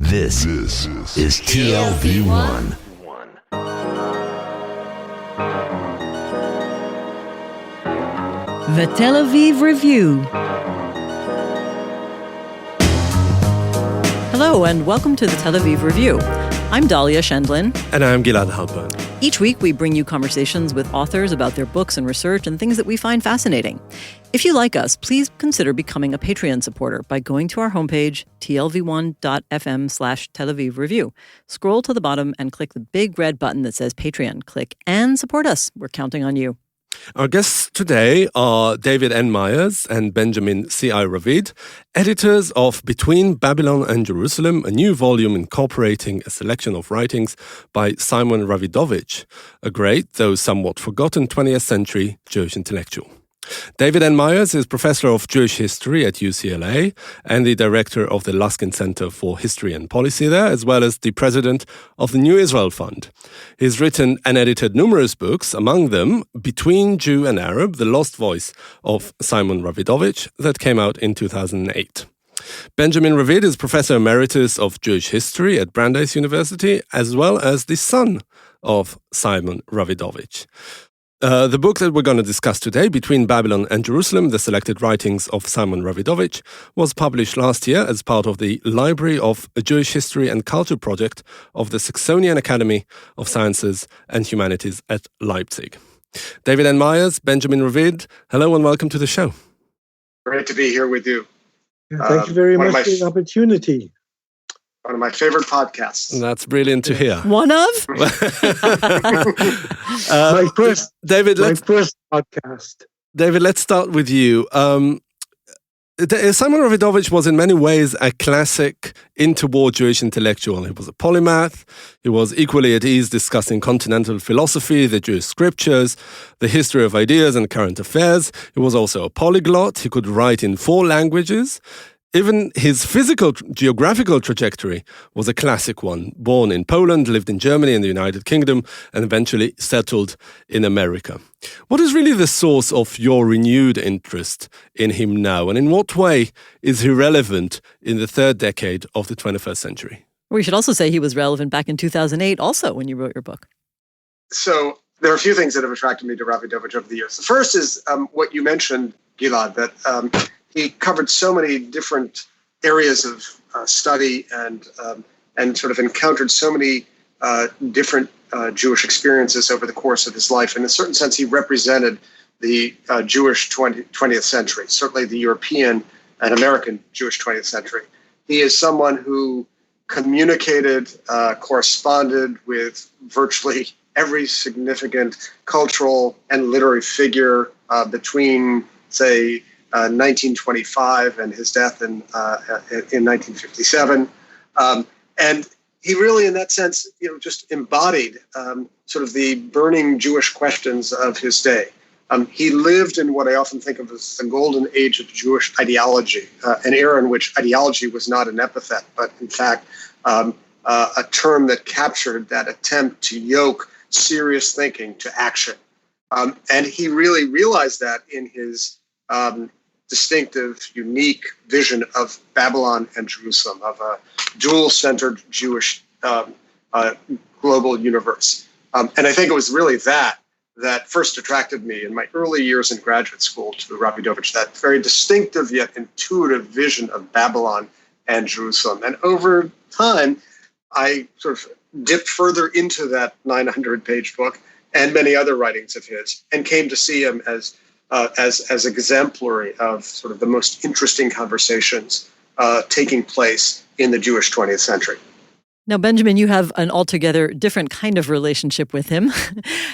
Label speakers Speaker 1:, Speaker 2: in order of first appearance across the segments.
Speaker 1: This is TLV1.
Speaker 2: The Tel Aviv Review. Hello and welcome to the Tel Aviv Review. I'm Dahlia Shendlin.
Speaker 3: And I'm Gilad Halpern.
Speaker 2: Each week we bring you conversations with authors about their books and research and things that we find fascinating. If you like us, please consider becoming a Patreon supporter by going to our homepage, tlv1.fm/Tel Aviv Review. Scroll to the bottom and click the big red button that says Patreon. Click and support us. We're counting on you.
Speaker 3: Our guests today are David N. Myers and Benjamin C.I. Ravid, editors of Between Babylon and Jerusalem, a new volume incorporating a selection of writings by Simon Ravidovich, a great, though somewhat forgotten 20th century Jewish intellectual. David N. Myers is professor of Jewish history at UCLA and the director of the Luskin Center for History and Policy there, as well as the president of the New Israel Fund. He's written and edited numerous books, among them Between Jew and Arab, The Lost Voice of Simon Ravidovich, that came out in 2008. Benjamin Ravid is professor emeritus of Jewish history at Brandeis University, as well as the son of Simon Ravidovich. The book that we're going to discuss today, Between Babylon and Jerusalem, the selected writings of Simon Ravidovich, was published last year as part of the Library of Jewish History and Culture project of the Saxonian Academy of Sciences and Humanities at Leipzig. David N. Myers, Benjamin Ravid, hello and welcome to the show.
Speaker 4: Great to be here with you.
Speaker 5: Thank you very much for the opportunity.
Speaker 4: One of my favorite podcasts.
Speaker 3: That's brilliant to hear.
Speaker 2: One of?
Speaker 5: My first podcast.
Speaker 3: David, let's start with you. Simon Ravidovich was in many ways a classic interwar Jewish intellectual. He was a polymath. He was equally at ease discussing continental philosophy, the Jewish scriptures, the history of ideas and current affairs. He was also a polyglot. He could write in 4 languages. Even his geographical trajectory was a classic one. Born in Poland, lived in Germany and the United Kingdom, and eventually settled in America. What is really the source of your renewed interest in him now? And in what way is he relevant in the third decade of the 21st century?
Speaker 2: We should also say he was relevant back in 2008 also when you wrote your book.
Speaker 4: So there are a few things that have attracted me to Ravidovich over the years. The first is what you mentioned, Gilad, that he covered so many different areas of study and sort of encountered so many different Jewish experiences over the course of his life. In a certain sense, he represented the Jewish 20th century, certainly the European and American Jewish 20th century. He is someone who communicated, corresponded with virtually every significant cultural and literary figure between, say, 1925 and his death in 1957, and he really, in that sense, just embodied sort of the burning Jewish questions of his day. He lived in what I often think of as the golden age of Jewish ideology, an era in which ideology was not an epithet, but in fact a term that captured that attempt to yoke serious thinking to action, and he really realized that in his distinctive, unique vision of Babylon and Jerusalem, of a dual-centered Jewish global universe. And I think it was really that first attracted me in my early years in graduate school to Ravidovich, that very distinctive yet intuitive vision of Babylon and Jerusalem. And over time, I sort of dipped further into that 900-page book and many other writings of his, and came to see him as exemplary of sort of the most interesting conversations taking place in the Jewish 20th century.
Speaker 2: Now, Benjamin, you have an altogether different kind of relationship with him.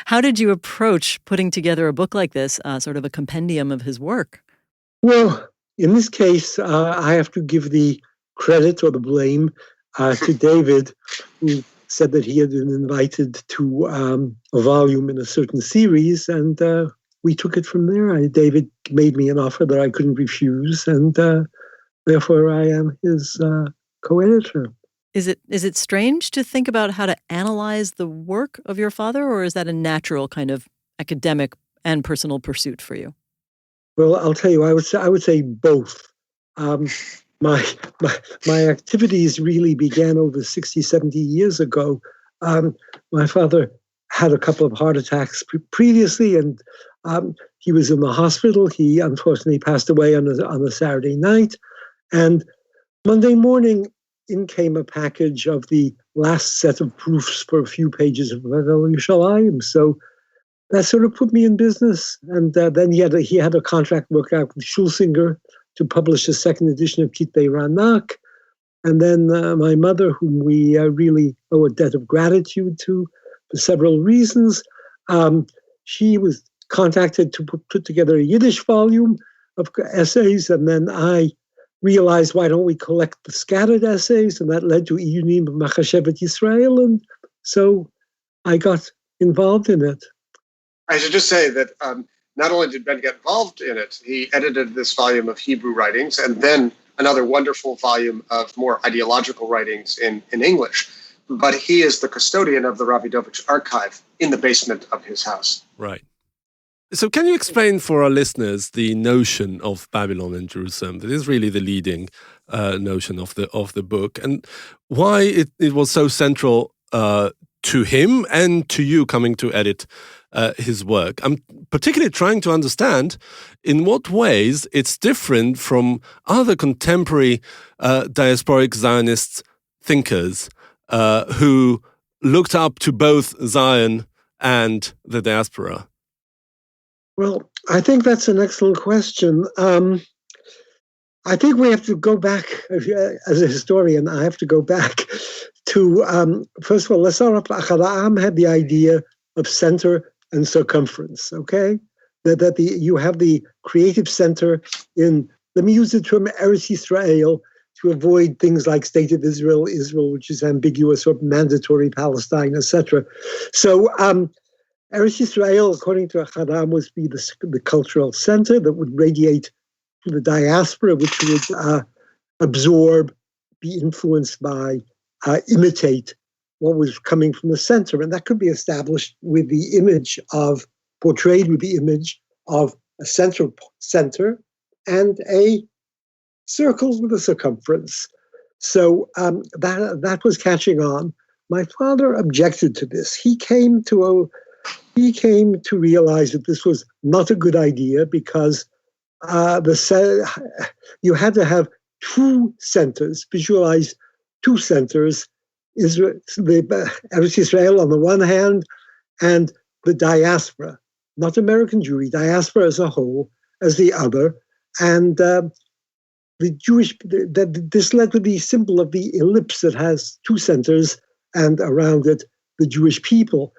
Speaker 2: How did you approach putting together a book like this, sort of a compendium of his work?
Speaker 5: Well, in this case, I have to give the credit or the blame to David, who said that he had been invited to a volume in a certain series, and we took it from there. David made me an offer that I couldn't refuse, and therefore I am his co-editor.
Speaker 2: Is it strange to think about how to analyze the work of your father, or is that a natural kind of academic and personal pursuit for you?
Speaker 5: Well, I'll tell you, I would say both. my activities really began over 60, 70 years ago. My father had a couple of heart attacks previously, and he was in the hospital. He unfortunately passed away on a Saturday night. And Monday morning, in came a package of the last set of proofs for a few pages of Vavel Yerushalayim. So that sort of put me in business. And then he had a contract worked out with Schulsinger to publish a second edition of Kitbei Ranak. And then my mother, whom we really owe a debt of gratitude to for several reasons, she was contacted to put together a Yiddish volume of essays. And then I realized, why don't we collect the scattered essays? And that led to Iyunim Machashevet Yisrael. And so I got involved in it.
Speaker 4: I should just say that not only did Ben get involved in it, he edited this volume of Hebrew writings and then another wonderful volume of more ideological writings in English. But he is the custodian of the Ravidovich archive in the basement of his house.
Speaker 3: Right. So can you explain for our listeners the notion of Babylon and Jerusalem? That is really the leading notion of the book, and why it was so central to him and to you coming to edit his work. I'm particularly trying to understand in what ways it's different from other contemporary diasporic Zionist thinkers who looked up to both Zion and the diaspora.
Speaker 5: Well, I think that's an excellent question. I think we have to go back, as a historian, I have to go back to, first of all, let's start off, Achad Ha'am had the idea of center and circumference, okay? That you have the creative center in, let me use the term Eretz Yisrael to avoid things like State of Israel, which is ambiguous, or mandatory Palestine, etc. So Eretz Yisrael, according to Achad Ha'am, would be the cultural center that would radiate to the diaspora, which would absorb, be influenced by, imitate what was coming from the center. And that could be established with the image of, portrayed with the image of a center and a circle with a circumference. So that was catching on. My father objected to this. He came to realize that this was not a good idea because you had to have two centers, visualize two centers, Eretz Yisrael on the one hand, and the diaspora, not American Jewry, diaspora as a whole, as the other. And the Jewish, this led to the symbol of the ellipse that has two centers and around it the Jewish people.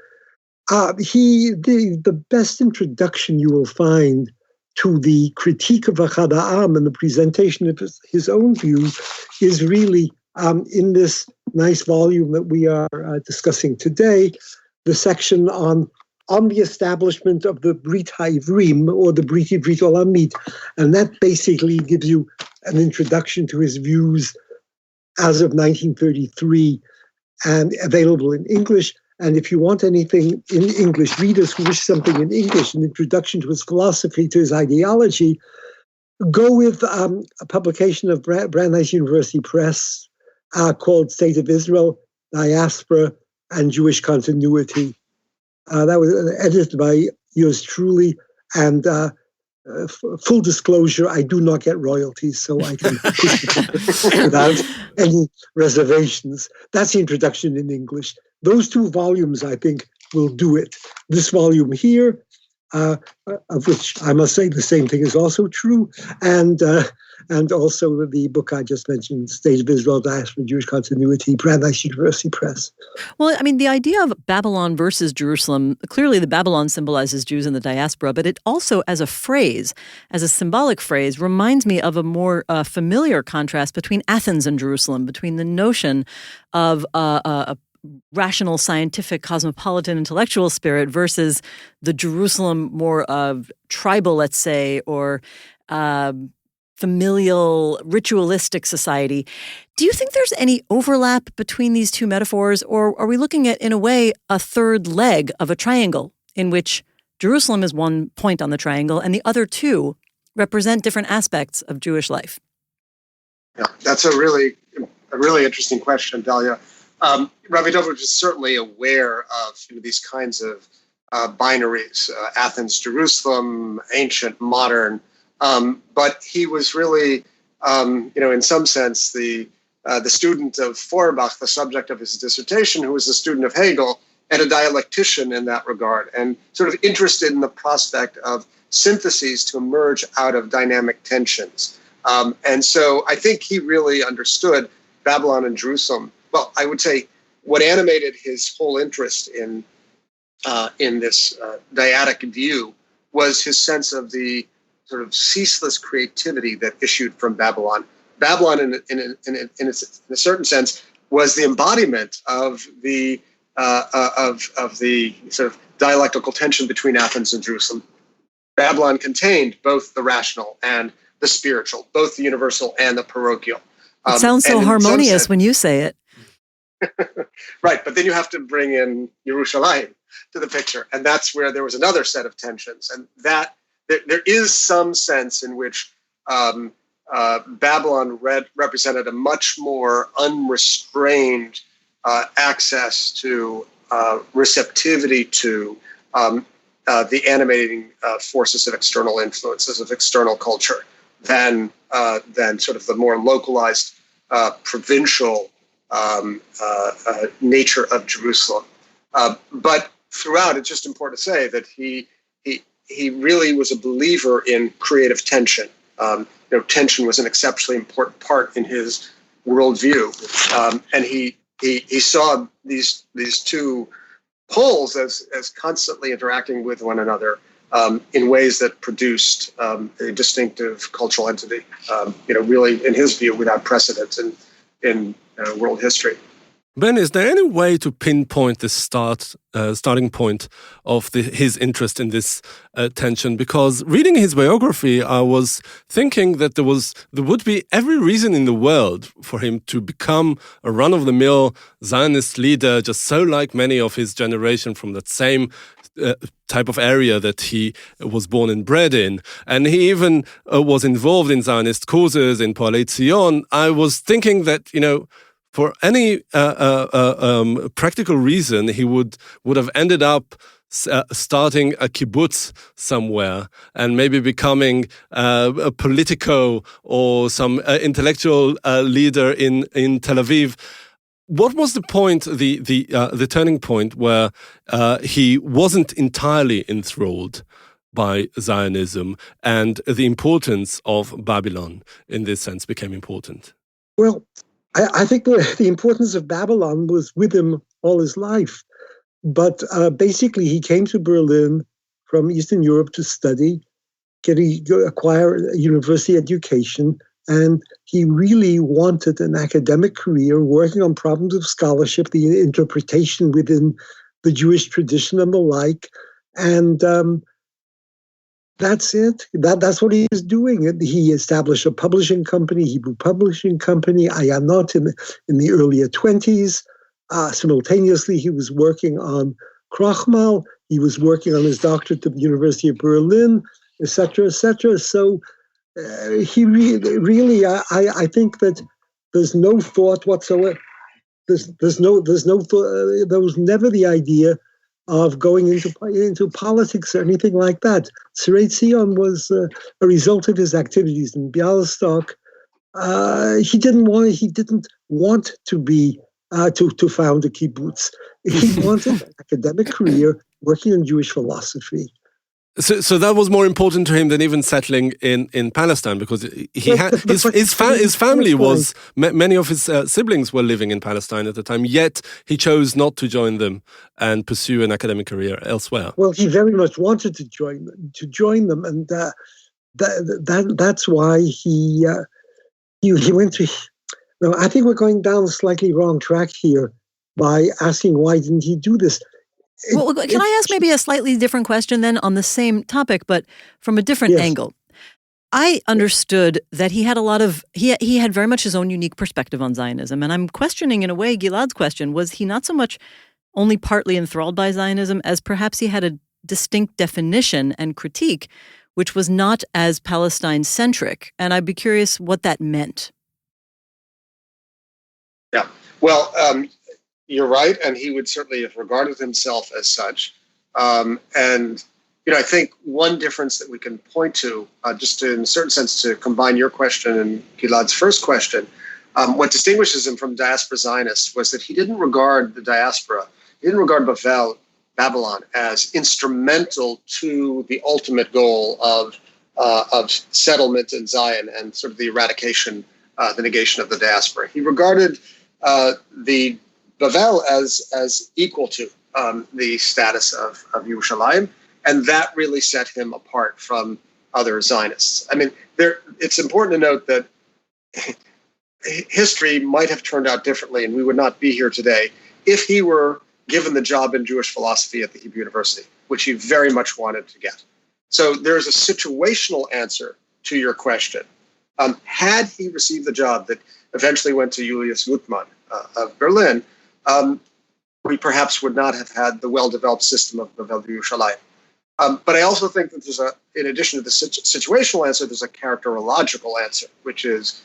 Speaker 5: The best introduction you will find to the critique of Achad Ha'am and the presentation of his own view is really in this nice volume that we are discussing today, the section on the establishment of the Brit HaIvrim, or the Brit Ivrit Olamit. And that basically gives you an introduction to his views as of 1933 and available in English. And if you want anything in English, readers who wish something in English, an introduction to his philosophy, to his ideology, go with a publication of Brandeis University Press called State of Israel, Diaspora, and Jewish Continuity. That was edited by yours truly. And full disclosure, I do not get royalties, so I can push it without any reservations. That's the introduction in English. Those two volumes, I think, will do it. This volume here, of which I must say the same thing is also true, and also the book I just mentioned, State of Israel, Diaspora, Jewish Continuity, Brandeis University Press.
Speaker 2: Well, I mean, the idea of Babylon versus Jerusalem, clearly the Babylon symbolizes Jews in the diaspora, but it also, as a phrase, as a symbolic phrase, reminds me of a more familiar contrast between Athens and Jerusalem, between the notion of a rational, scientific, cosmopolitan, intellectual spirit versus the Jerusalem more of tribal, let's say, or familial, ritualistic society. Do you think there's any overlap between these two metaphors, or are we looking at, in a way, a third leg of a triangle in which Jerusalem is one point on the triangle and the other two represent different aspects of Jewish life?
Speaker 4: Yeah, that's a really interesting question, Dalia. Ravidovich is certainly aware of these kinds of binaries: Athens, Jerusalem, ancient, modern. But he was really, in some sense, the student of Feuerbach, the subject of his dissertation, who was a student of Hegel and a dialectician in that regard, and sort of interested in the prospect of syntheses to emerge out of dynamic tensions. And so I think he really understood Babylon and Jerusalem. Well, I would say what animated his whole interest in this dyadic view was his sense of the sort of ceaseless creativity that issued from Babylon. Babylon, in a certain sense, was the embodiment of the sort of dialectical tension between Athens and Jerusalem. Babylon contained both the rational and the spiritual, both the universal and the parochial.
Speaker 2: It sounds so harmonious when you say it.
Speaker 4: Right, but then you have to bring in Yerushalayim to the picture, and that's where there was another set of tensions, and that there is some sense in which Babylon represented a much more unrestrained access to receptivity to the animating forces of external influences, of external culture, than sort of the more localized provincial nature of Jerusalem. But throughout, it's just important to say that he really was a believer in creative tension. Tension was an exceptionally important part in his worldview, and he saw these two poles as constantly interacting with one another in ways that produced a distinctive cultural entity. Really, in his view, without precedent in world history.
Speaker 3: Ben, is there any way to pinpoint the starting point of his interest in this tension? Because reading his biography, I was thinking that there would be every reason in the world for him to become a run-of-the-mill Zionist leader, just so like many of his generation from that same type of area that he was born and bred in. And he even was involved in Zionist causes in Poalei Zion. I was thinking that, for any practical reason, he would have ended up starting a kibbutz somewhere and maybe becoming a politico or some intellectual leader in Tel Aviv. What was the point, the turning point where he wasn't entirely enthralled by Zionism and the importance of Babylon in this sense became important?
Speaker 5: Well, I think the importance of Babylon was with him all his life. But basically, he came to Berlin from Eastern Europe to study, acquire a university education, and he really wanted an academic career working on problems of scholarship, the interpretation within the Jewish tradition and the like. And that's it. That's what he was doing. He established a publishing company, Hebrew Publishing Company, Ayanot, in the earlier 20s. Simultaneously, he was working on Krochmal. He was working on his doctorate at the University of Berlin, etc., etc. So he really, I think that there's no thought whatsoever. There's no thought. There was never the idea of going into politics or anything like that. Tzirei Zion was a result of his activities in Bialystok. He didn't want to be to found a kibbutz. He wanted an academic career working in Jewish philosophy.
Speaker 3: So that was more important to him than even settling in Palestine, because his family was, many of his siblings were living in Palestine at the time, yet he chose not to join them and pursue an academic career elsewhere.
Speaker 5: Well, he very much wanted to join them, and that's why he went to. No, I think we're going down a slightly wrong track here by asking why didn't he do this.
Speaker 2: Well, can I ask maybe a slightly different question then on the same topic, but from a different angle? I understood that he had he had very much his own unique perspective on Zionism, and I'm questioning in a way Gilad's question, was he not so much only partly enthralled by Zionism as perhaps he had a distinct definition and critique, which was not as Palestine-centric, and I'd be curious what that meant.
Speaker 4: Yeah. Well, you're right, and he would certainly have regarded himself as such. And I think one difference that we can point to, just to, in a certain sense, to combine your question and Gilad's first question, what distinguishes him from diaspora Zionists was that he didn't regard the diaspora, he didn't regard Babylon as instrumental to the ultimate goal of settlement in Zion and sort of the eradication, the negation of the diaspora. He regarded the Bavel as equal to the status of Yerushalayim, and that really set him apart from other Zionists. I mean, it's important to note that history might have turned out differently, and we would not be here today if he were given the job in Jewish philosophy at the Hebrew University, which he very much wanted to get. So there's a situational answer to your question. Had he received the job that eventually went to Julius Gutmann of Berlin, we perhaps would not have had the well-developed system of Bavel Yerushalayim. But I also think that in addition to the situational answer, there's a characterological answer, which is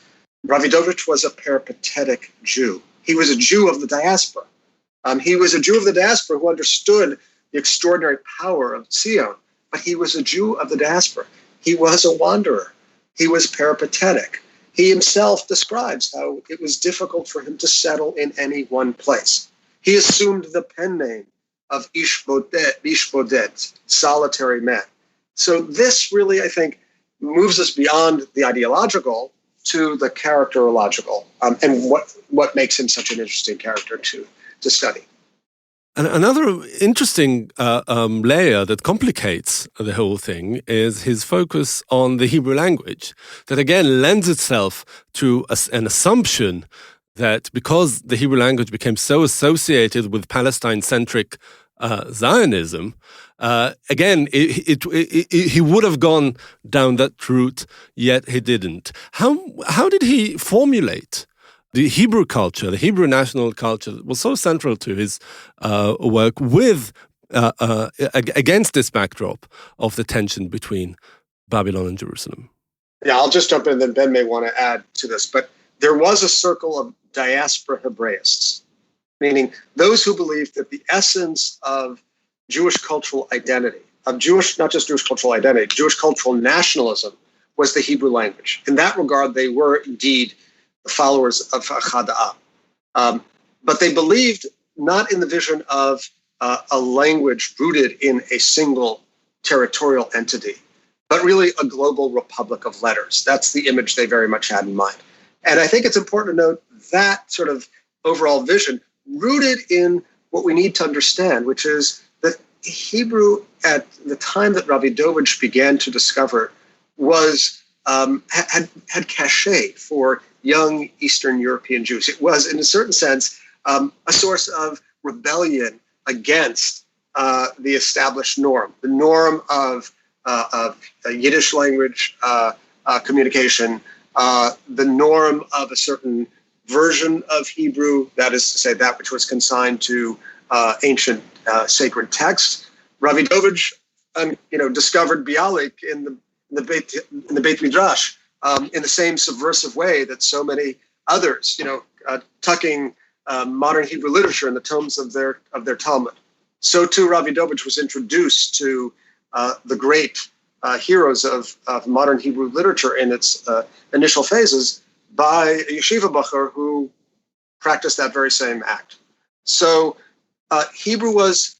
Speaker 4: Ravidovich was a peripatetic Jew. He was a Jew of the diaspora. He was a Jew of the diaspora who understood the extraordinary power of Zion, but he was a Jew of the diaspora. He was a wanderer. He was peripatetic. He himself describes how it was difficult for him to settle in any one place. He assumed the pen name of Ish Bodet, solitary man. So this really, I think, moves us beyond the ideological to the characterological, and what makes him such an interesting character to study.
Speaker 3: And another interesting layer that complicates the whole thing is his focus on the Hebrew language, that again lends itself to an assumption that because the Hebrew language became so associated with Palestine-centric Zionism, again, he would have gone down that route, yet he didn't. How did he formulate the Hebrew culture, the Hebrew national culture, that was so central to his work with against this backdrop of the tension between Babylon and Jerusalem?
Speaker 4: Yeah, I'll just jump in, and then Ben may want to add to this. But there was a circle of diaspora Hebraists, meaning those who believed that the essence of Jewish cultural identity, not just Jewish cultural identity, Jewish cultural nationalism, was the Hebrew language. In that regard, they were indeed the followers of Achad Ha'am. But they believed not in the vision of a language rooted in a single territorial entity, but really a global republic of letters. That's the image they very much had in mind. And I think it's important to note that sort of overall vision rooted in what we need to understand, which is that Hebrew at the time that Ravidovich began to discover was had cachet for young Eastern European Jews. It was, in a certain sense, a source of rebellion against the established norm, the norm of Yiddish language communication, the norm of a certain version of Hebrew, that is to say, that which was consigned to ancient sacred texts. Ravidovich, discovered Bialik in the Beit Midrash in the same subversive way that so many others, tucking modern Hebrew literature in the tomes of their Talmud. So too, Ravidovich was introduced to the great heroes of modern Hebrew literature in its initial phases by a yeshiva bacher who practiced that very same act. So Hebrew was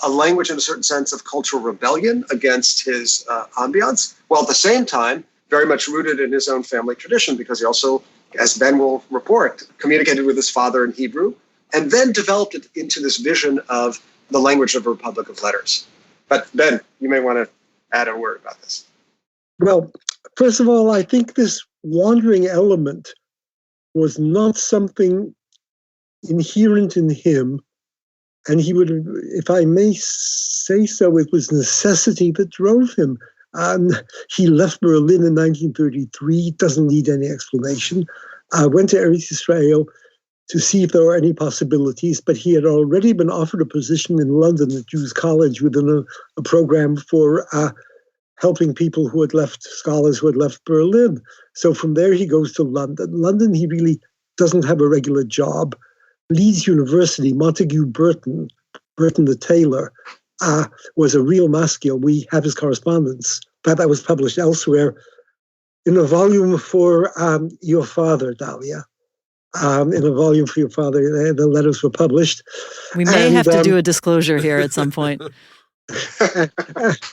Speaker 4: a language in a certain sense of cultural rebellion against his ambiance, while at the same time very much rooted in his own family tradition, because he also, as Ben will report, communicated with his father in Hebrew, and then developed it into this vision of the language of a republic of letters. But Ben, you may want to add a word about this.
Speaker 5: Well, first of all, I think this wandering element was not something inherent in him. And he would, if I may say so, it was necessity that drove him. He left Berlin in 1933, doesn't need any explanation, went to Eretz Israel to see if there were any possibilities, but he had already been offered a position in London at Jews College within a program for helping people scholars who had left Berlin. So from there he goes to London. London he really doesn't have a regular job. Leeds University, Montague Burton the tailor, was a real masculine. We have his correspondence. That was published elsewhere in a volume for your father, Dahlia. In a volume for your father, the letters were published.
Speaker 2: We may have to do a disclosure here at some point.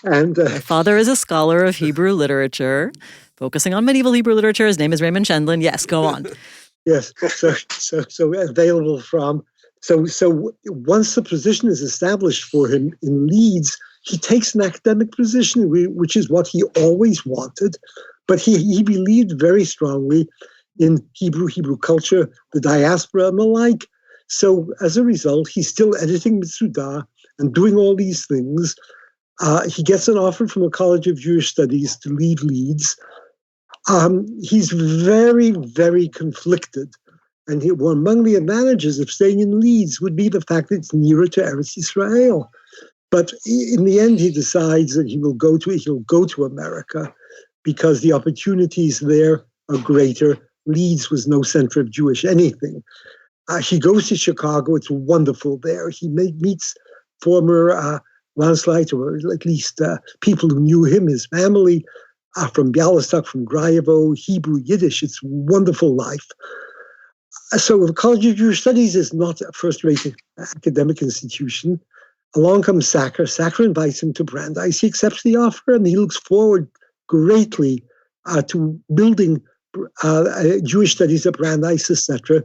Speaker 5: And
Speaker 2: my father is a scholar of Hebrew literature, focusing on medieval Hebrew literature. His name is Raymond Shendlin. Yes, go on.
Speaker 5: Yes, so available from. So once the position is established for him in Leeds, he takes an academic position, which is what he always wanted. But he believed very strongly in Hebrew culture, the diaspora, and the like. So as a result, he's still editing Mitsudah and doing all these things. He gets an offer from the College of Jewish Studies to leave Leeds. He's very, very conflicted. And among the advantages of staying in Leeds would be the fact that it's nearer to Eretz Israel. But in the end, he decides that he'll go to America because the opportunities there are greater. Leeds was no center of Jewish anything. He goes to Chicago. It's wonderful there. He meets former landslides, or at least people who knew him, his family, from Bialystok, from Grajewo, Hebrew, Yiddish. It's a wonderful life. So the College of Jewish Studies is not a first-rate academic institution. Along comes Sacker. Sacker invites him to Brandeis. He accepts the offer, and he looks forward greatly to building Jewish studies at Brandeis, etc.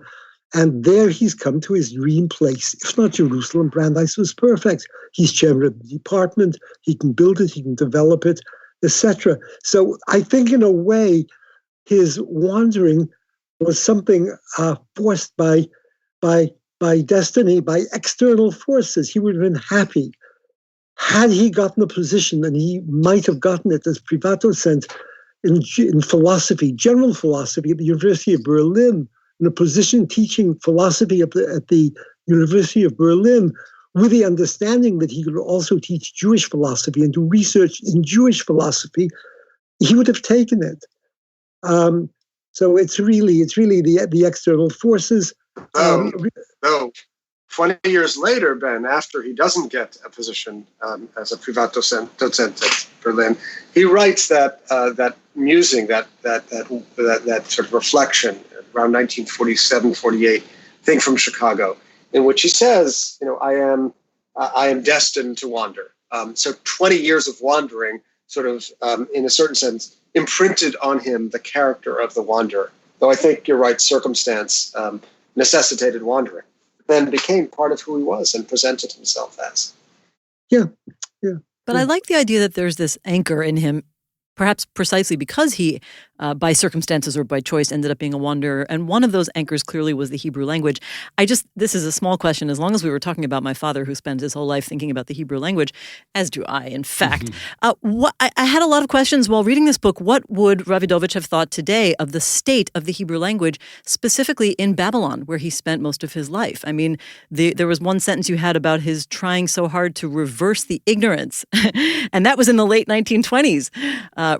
Speaker 5: And there he's come to his dream place. If not Jerusalem, Brandeis was perfect. He's chairman of the department. He can build it. He can develop it, etc. So I think, in a way, his wandering was something forced by destiny, by external forces. He would have been happy had he gotten a position, and he might have gotten it as Privatdozent in philosophy, general philosophy at the University of Berlin, in a position teaching philosophy at the University of Berlin, with the understanding that he could also teach Jewish philosophy and do research in Jewish philosophy. He would have taken it. So it's really the external forces.
Speaker 4: No, 20 years later, Ben, after he doesn't get a position as a Privatdozent at Berlin, he writes that musing, that sort of reflection around 1947, 48, thing from Chicago, in which he says, I am destined to wander. So 20 years of wandering sort of, in a certain sense, imprinted on him the character of the wanderer. Though I think you're right, circumstance necessitated wandering, then became part of who he was and presented himself as.
Speaker 5: Yeah.
Speaker 2: But I like the idea that there's this anchor in him, perhaps precisely because he, by circumstances or by choice, ended up being a wanderer. And one of those anchors clearly was the Hebrew language. This is a small question, as long as we were talking about my father, who spends his whole life thinking about the Hebrew language, as do I, in fact. I had a lot of questions while reading this book. What would Ravidovich have thought today of the state of the Hebrew language, specifically in Babylon, where he spent most of his life? I mean, there was one sentence you had about his trying so hard to reverse the ignorance, and that was in the late 1920s.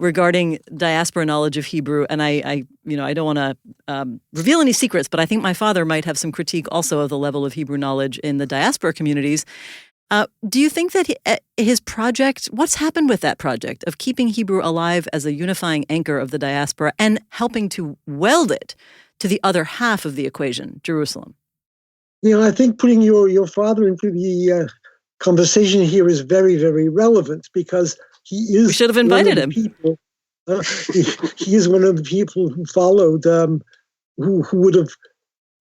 Speaker 2: Regarding diaspora knowledge of Hebrew, and I don't want to reveal any secrets, but I think my father might have some critique also of the level of Hebrew knowledge in the diaspora communities. Do you think that his project, what's happened with that project of keeping Hebrew alive as a unifying anchor of the diaspora and helping to weld it to the other half of the equation, Jerusalem?
Speaker 5: I think putting your father into the conversation here is very, very relevant, because he is.
Speaker 2: We should have invited him.
Speaker 5: He is one of the people who followed, who would have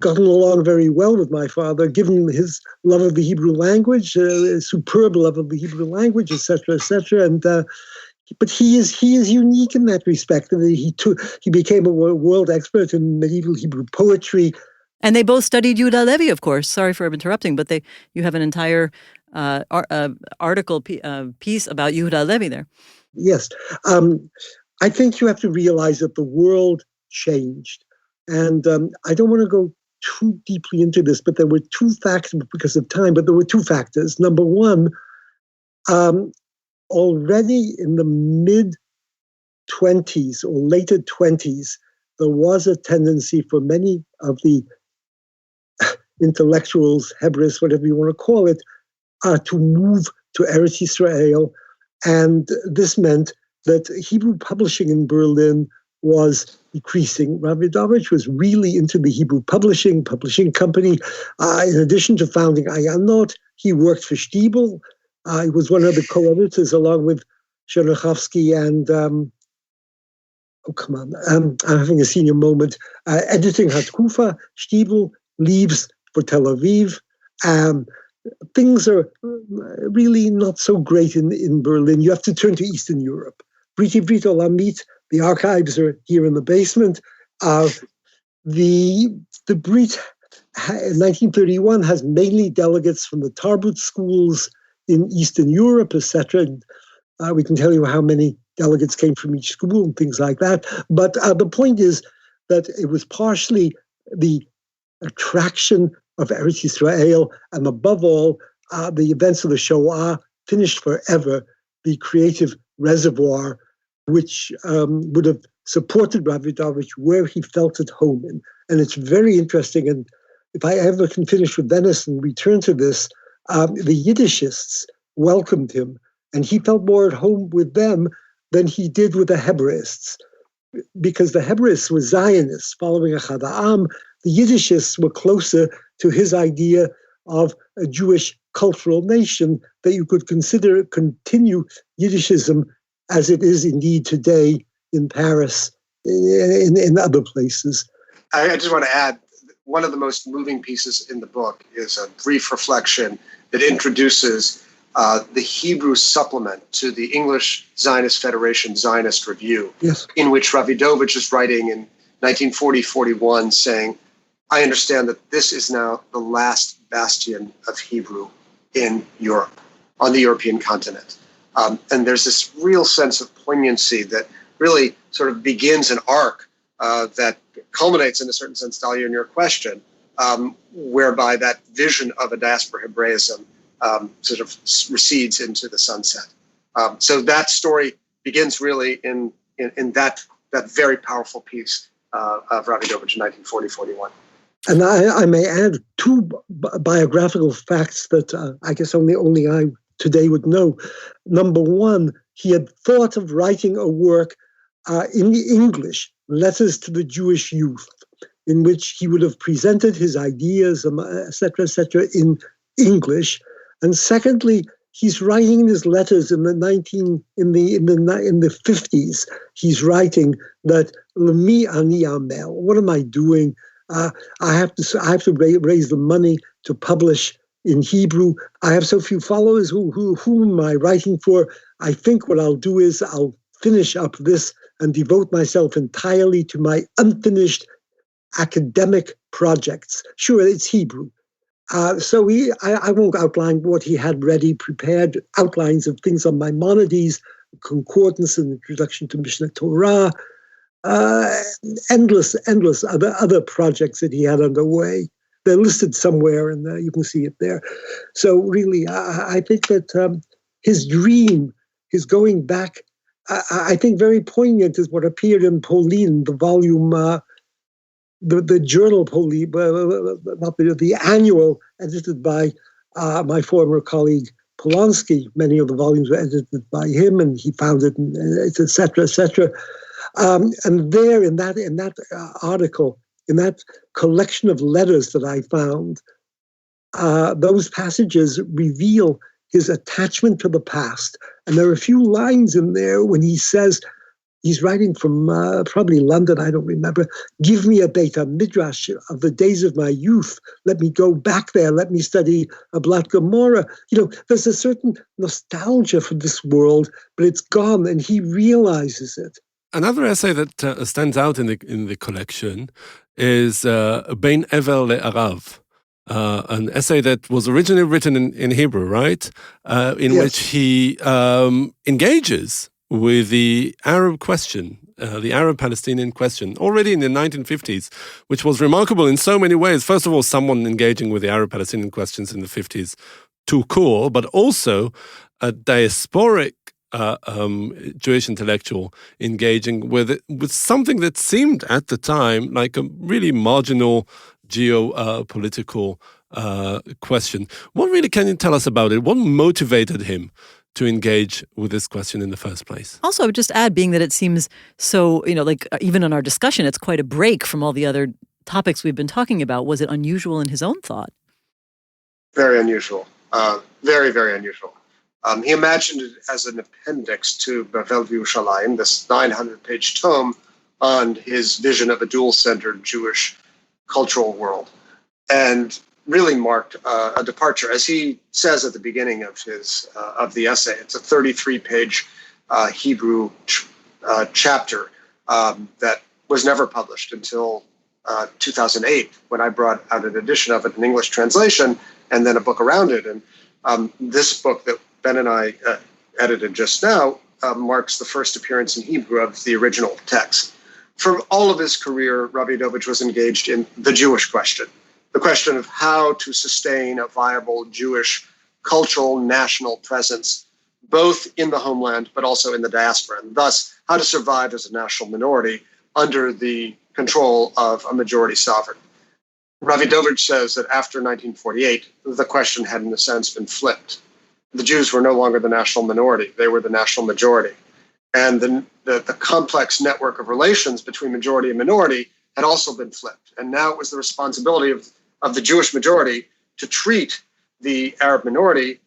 Speaker 5: gotten along very well with my father, given his love of the Hebrew language, superb love of the Hebrew language, etc., etc. And but he is unique in that respect, and he became a world expert in medieval Hebrew poetry.
Speaker 2: And they both studied Yehuda Levi, of course. Sorry for interrupting, but you have an entire article piece about Yehuda Levi there.
Speaker 5: Yes. I think you have to realize that the world changed. And I don't want to go too deeply into this, but there were two factors because of time, but there were two factors. Number one, already in the mid-20s or later 20s, there was a tendency for many of the intellectuals, Hebraists, whatever you want to call it, to move to Eretz Yisrael. And this meant that Hebrew publishing in Berlin was decreasing. Ravidovich was really into the Hebrew publishing company. In addition to founding Ayanot, he worked for Stiebel. He was one of the co-editors along with Chernyakhovsky and, I'm having a senior moment, editing Hatkufa. Stiebel leaves for Tel Aviv. Things are really not so great in Berlin. You have to turn to Eastern Europe. Brit Olamit, the archives are here in the basement. The Brit in 1931 has mainly delegates from the Tarbut schools in Eastern Europe, etc. We can tell you how many delegates came from each school and things like that. But the point is that it was partially the attraction of Eretz Yisrael, and above all, the events of the Shoah finished forever the creative reservoir which would have supported Ravidovich where he felt at home in. And it's very interesting, and if I ever can finish with Venice and return to this, the Yiddishists welcomed him, and he felt more at home with them than he did with the Hebraists, because the Hebraists were Zionists following Echad Ha'am. The Yiddishists were closer to his idea of a Jewish cultural nation, that you could consider continue Yiddishism as it is indeed today in Paris, in other places.
Speaker 4: I just want to add, one of the most moving pieces in the book is a brief reflection that introduces the Hebrew supplement to the English Zionist Federation Zionist Review,
Speaker 5: yes,
Speaker 4: in which Ravidovich is writing in 1940-41 saying, I understand that this is now the last bastion of Hebrew in Europe, on the European continent. And there's this real sense of poignancy that really sort of begins an arc that culminates, in a certain sense, Dalia, in your question, whereby that vision of a diaspora Hebraism sort of recedes into the sunset. So that story begins really in that very powerful piece of Ravidovich in 1940-41.
Speaker 5: And I may add two biographical facts that I guess only I today would know. Number one, he had thought of writing a work in the English, Letters to the Jewish Youth, in which he would have presented his ideas, etc., in English. And secondly, he's writing his letters in the 50s. He's writing that Lemi ani amel. What am I doing? I have to raise the money to publish in Hebrew. I have so few followers. Who am I writing for? I think what I'll do is I'll finish up this and devote myself entirely to my unfinished academic projects. Sure, it's Hebrew. So I won't outline what he had ready, prepared outlines of things on Maimonides, concordance and introduction to Mishnah Torah, endless other projects that he had underway. They're listed somewhere, and you can see it there. So really, I think that his dream, his going back, I think very poignant is what appeared in Polin, the volume, the journal Polin, not the annual, edited by my former colleague Polanski. Many of the volumes were edited by him, and he found it, etc., etc. And there, in that article, in that collection of letters that I found, those passages reveal his attachment to the past. And there are a few lines in there when he says, he's writing from probably London, I don't remember, give me a Beit HaMidrash of the days of my youth. Let me go back there. Let me study a Blat Gemara. There's a certain nostalgia for this world, but it's gone, and he realizes it.
Speaker 3: Another essay that stands out in the collection is Bein Ever LeArav, an essay that was originally written in Hebrew, right? In which he engages with the Arab question, the Arab-Palestinian question, already in the 1950s, which was remarkable in so many ways. First of all, someone engaging with the Arab-Palestinian questions in the 50s, too cool, but also a diasporic Jewish intellectual engaging with something that seemed at the time like a really marginal geopolitical question. What really can you tell us about it? What motivated him to engage with this question in the first place?
Speaker 2: Also, I would just add, being that it seems so, even in our discussion, it's quite a break from all the other topics we've been talking about. Was it unusual in his own thought?
Speaker 4: Very unusual. Very, very unusual. He imagined it as an appendix to Bavel V'Yushalayim, this 900-page tome on his vision of a dual-centered Jewish cultural world, and really marked a departure. As he says at the beginning of his of the essay, it's a 33-page Hebrew chapter that was never published until 2008, when I brought out an edition of it, an English translation, and then a book around it. And this book that Ben and I edited just now marks the first appearance in Hebrew of the original text. For all of his career, Rabidovich was engaged in the Jewish question, the question of how to sustain a viable Jewish cultural national presence, both in the homeland but also in the diaspora, and thus how to survive as a national minority under the control of a majority sovereign. Rabidovich says that after 1948, the question had, in a sense, been flipped. The Jews were no longer the national minority. They were the national majority. And the complex network of relations between majority and minority had also been flipped. And now it was the responsibility of the Jewish majority to treat the Arab minority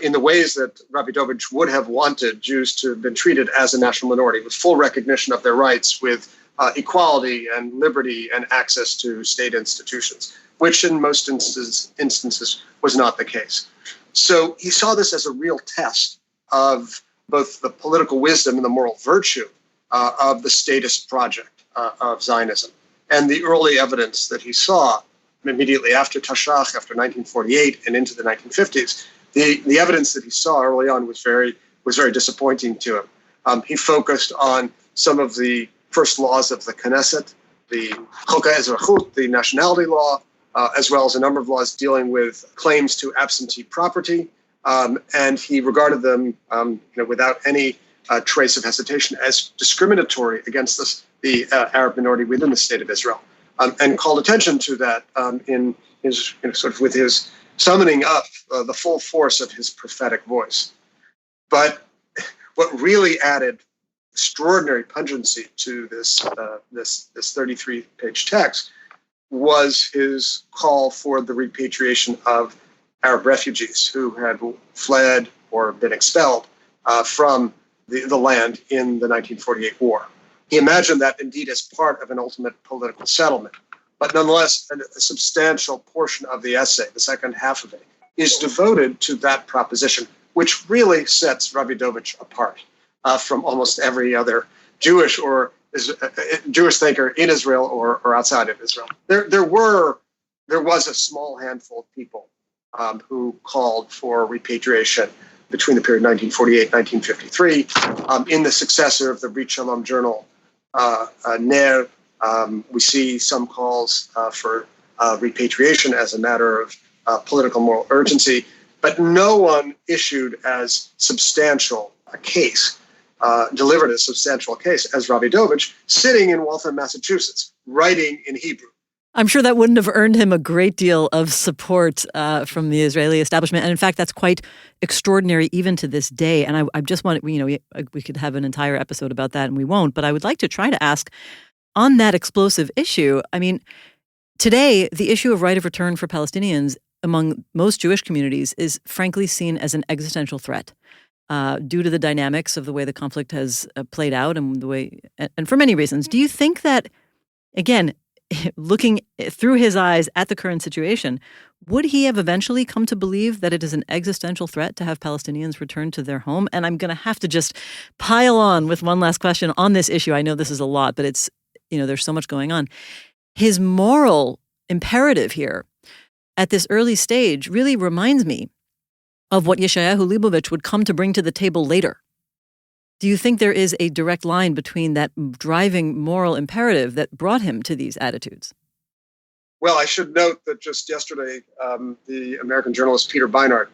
Speaker 4: in the ways that Rabidovich would have wanted Jews to have been treated as a national minority, with full recognition of their rights, with equality and liberty and access to state institutions, which in most instances was not the case. So he saw this as a real test of both the political wisdom and the moral virtue of the statist project of Zionism. And the early evidence that he saw immediately after Tashach, after 1948 and into the 1950s, the evidence that he saw early on was very disappointing to him. He focused on some of the first laws of the Knesset, the Chok HaEzrachut, the nationality law, as well as a number of laws dealing with claims to absentee property. And he regarded them, without any trace of hesitation, as discriminatory against the Arab minority within the state of Israel, and called attention to that in his with his summoning up the full force of his prophetic voice. But what really added extraordinary pungency to this 33-page text was his call for the repatriation of Arab refugees who had fled or been expelled from the land in the 1948 war. He imagined that indeed as part of an ultimate political settlement. But nonetheless, a substantial portion of the essay, the second half of it, is devoted to that proposition, which really sets Rabidovich apart from almost every other Jewish thinker in Israel or outside of Israel. There was a small handful of people who called for repatriation between the period 1948 and 1953. In the successor of the Brit Shalom journal, Ner, we see some calls for repatriation as a matter of political moral urgency, but no one issued as substantial a case, delivered a substantial case as Rabidovich, sitting in Waltham, Massachusetts, writing in Hebrew.
Speaker 2: I'm sure that wouldn't have earned him a great deal of support from the Israeli establishment. And in fact, that's quite extraordinary even to this day. And I just want, we could have an entire episode about that and we won't, but I would like to try to ask on that explosive issue. I mean, today, the issue of right of return for Palestinians among most Jewish communities is frankly seen as an existential threat due to the dynamics of the way the conflict has played out and for many reasons. Do you think that, again, looking through his eyes at the current situation, would he have eventually come to believe that it is an existential threat to have Palestinians return to their home? And I'm going to have to just pile on with one last question on this issue. I know this is a lot, but it's, there's so much going on. His moral imperative here at this early stage really reminds me of what Yeshayahu Leibovich would come to bring to the table later. Do you think there is a direct line between that driving moral imperative that brought him to these attitudes?
Speaker 4: Well, I should note that just yesterday, the American journalist Peter Beinart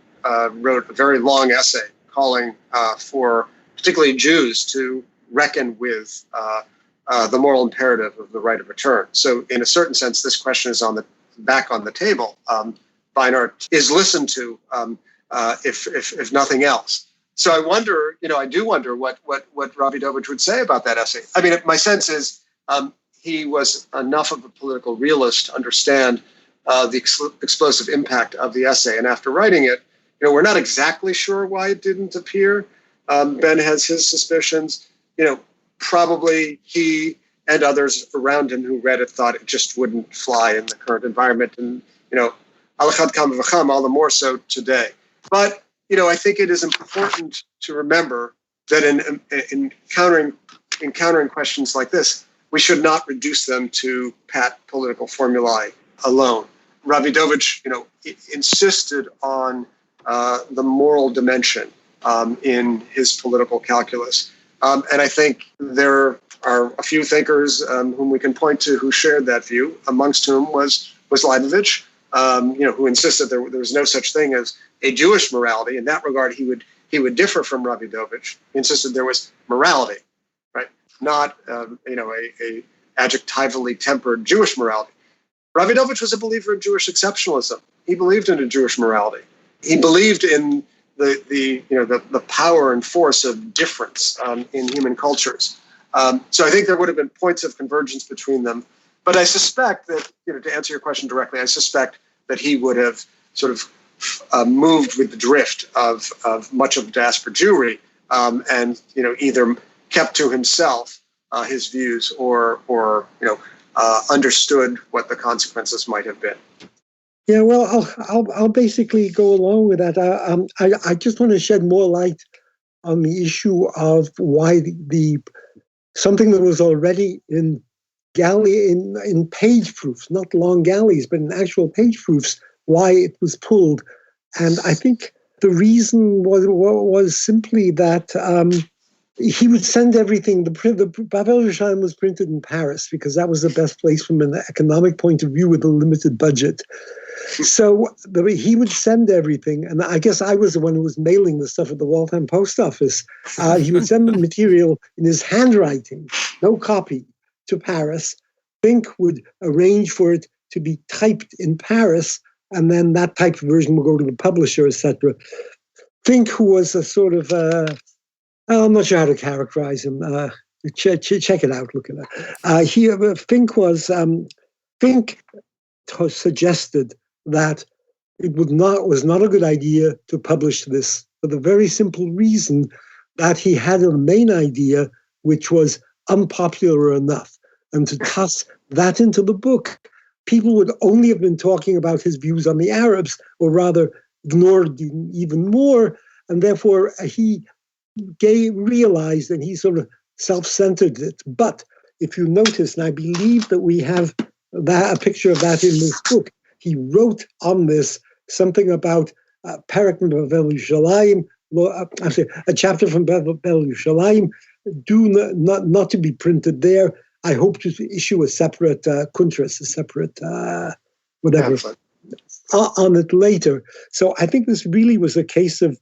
Speaker 4: wrote a very long essay calling for particularly Jews, to reckon with the moral imperative of the right of return. So in a certain sense, this question is back on the table. Beinart is listened to, if nothing else. So I do wonder what Ravidovich would say about that essay. I mean, my sense is he was enough of a political realist to understand the explosive impact of the essay. And after writing it, we're not exactly sure why it didn't appear. Ben has his suspicions. Probably he and others around him who read it thought it just wouldn't fly in the current environment. And, al echad kama v'chama, all the more so today. But, I think it is important to remember that in encountering questions like this, we should not reduce them to pat political formulae alone. Ravidovich, insisted on the moral dimension in his political calculus. And I think there are a few thinkers whom we can point to who shared that view, amongst whom was Leibovich, who insisted there was no such thing as a Jewish morality. In that regard, he would differ from Ravidovich. He insisted there was morality, right? Not a adjectively tempered Jewish morality. Ravidovich was a believer in Jewish exceptionalism. He believed in a Jewish morality. He believed in the power and force of difference in human cultures. So I think there would have been points of convergence between them. But I suspect that, to answer your question directly, I suspect that he would have sort of moved with the drift of much of diaspora Jewry, and either kept to himself his views or understood what the consequences might have been.
Speaker 5: Yeah, well, I'll basically go along with that. I just want to shed more light on the issue of why something that was already in page proofs, not long galleys, but in actual page proofs, why it was pulled. And I think the reason was simply that he would send everything. The Babel Yerushalayim was printed in Paris because that was the best place from an economic point of view with a limited budget. So he would send everything, and I guess I was the one who was mailing the stuff at the Waltham post office. He would send the material in his handwriting, no copy, to Paris. Fink would arrange for it to be typed in Paris, and then that typed version would go to the publisher, etc. Fink, who was a sort of, I'm not sure how to characterize him. Check it out, look at it. Fink suggested that it was not a good idea to publish this for the very simple reason that he had a main idea which was unpopular enough. And to toss that into the book, people would only have been talking about his views on the Arabs, or rather ignored even more. And therefore, he realized, and he sort of self-centered it. But if you notice, and I believe that we have a picture of that in this book, he wrote on this something about Perek from Babel Yerushalayim, a chapter from Babel Yerushalayim, not to be printed there. I hope to issue a separate kuntras, a separate whatever, on it later. So I think this really was a case of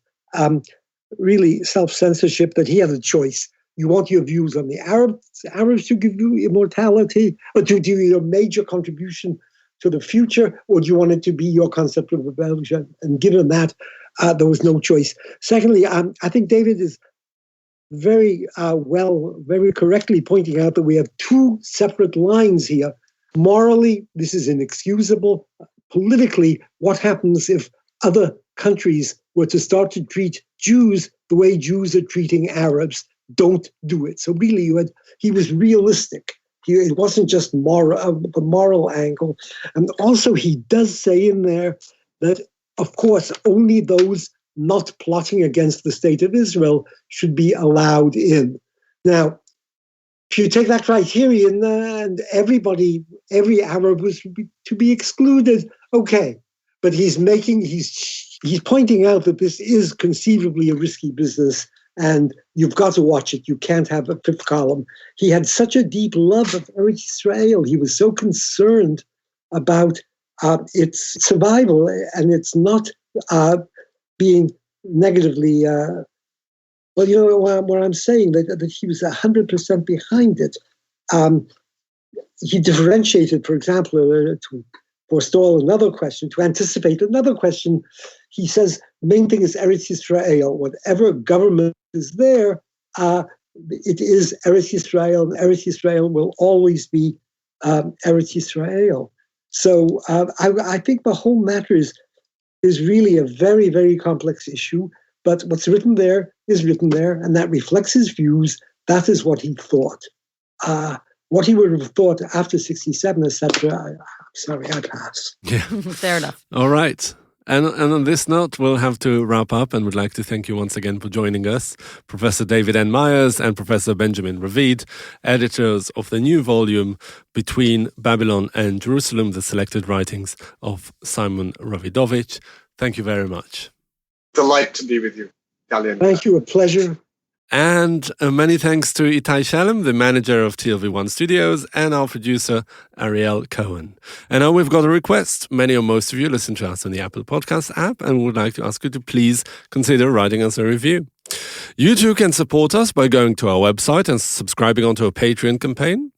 Speaker 5: really self-censorship, that he had a choice. You want your views on the Arabs to give you immortality, or to do your major contribution to the future, or do you want it to be your concept of rebellion? And given that, there was no choice. Secondly, I think David is very correctly pointing out that we have two separate lines here. Morally, this is inexcusable. Politically, what happens if other countries were to start to treat Jews the way Jews are treating Arabs? Don't do it. So really, he was realistic. It wasn't just the moral angle. And also, he does say in there that, of course, only those not plotting against the state of Israel should be allowed in. Now, if you take that criterion and every Arab was to be excluded, okay. But he's pointing out that this is conceivably a risky business, and you've got to watch it. You can't have a fifth column. He had such a deep love of Eretz Israel. He was so concerned about its survival and its not being negatively Well, what I'm saying, that he was 100% behind it. He differentiated, for example, to forestall another question, to anticipate another question. He says, the main thing is Eretz Yisrael. Whatever government is there, it is Eretz Yisrael, and Eretz Yisrael will always be Eretz Yisrael. So I think the whole matter is really a very, very complex issue. But what's written there is written there, and that reflects his views. That is what he thought. What he would have thought after 67, etc., I'm sorry, I pass.
Speaker 3: Yeah.
Speaker 2: Fair enough.
Speaker 3: All right. And on this note, we'll have to wrap up, and would like to thank you once again for joining us, Professor David N. Myers and Professor Benjamin Ravid, editors of the new volume Between Babylon and Jerusalem, the selected writings of Simon Ravidovich. Thank you very much.
Speaker 4: Delight to be with you, Dalian.
Speaker 5: Thank you, a pleasure.
Speaker 3: And many thanks to Itai Shalom, the manager of TLV1 Studios, and our producer, Ariel Cohen. And now we've got a request. Many or most of you listen to us on the Apple Podcast app, and would like to ask you to please consider writing us a review. You too can support us by going to our website and subscribing onto a Patreon campaign.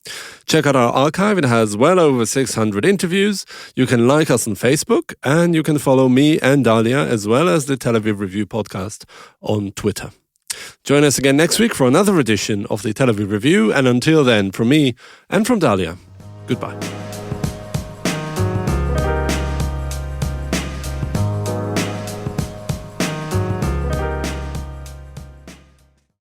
Speaker 3: Check out our archive. It has well over 600 interviews. You can like us on Facebook, and you can follow me and Dalia, as well as the Tel Aviv Review podcast, on Twitter. Join us again next week for another edition of the Tel Aviv Review. And until then, from me and from Dalia, goodbye.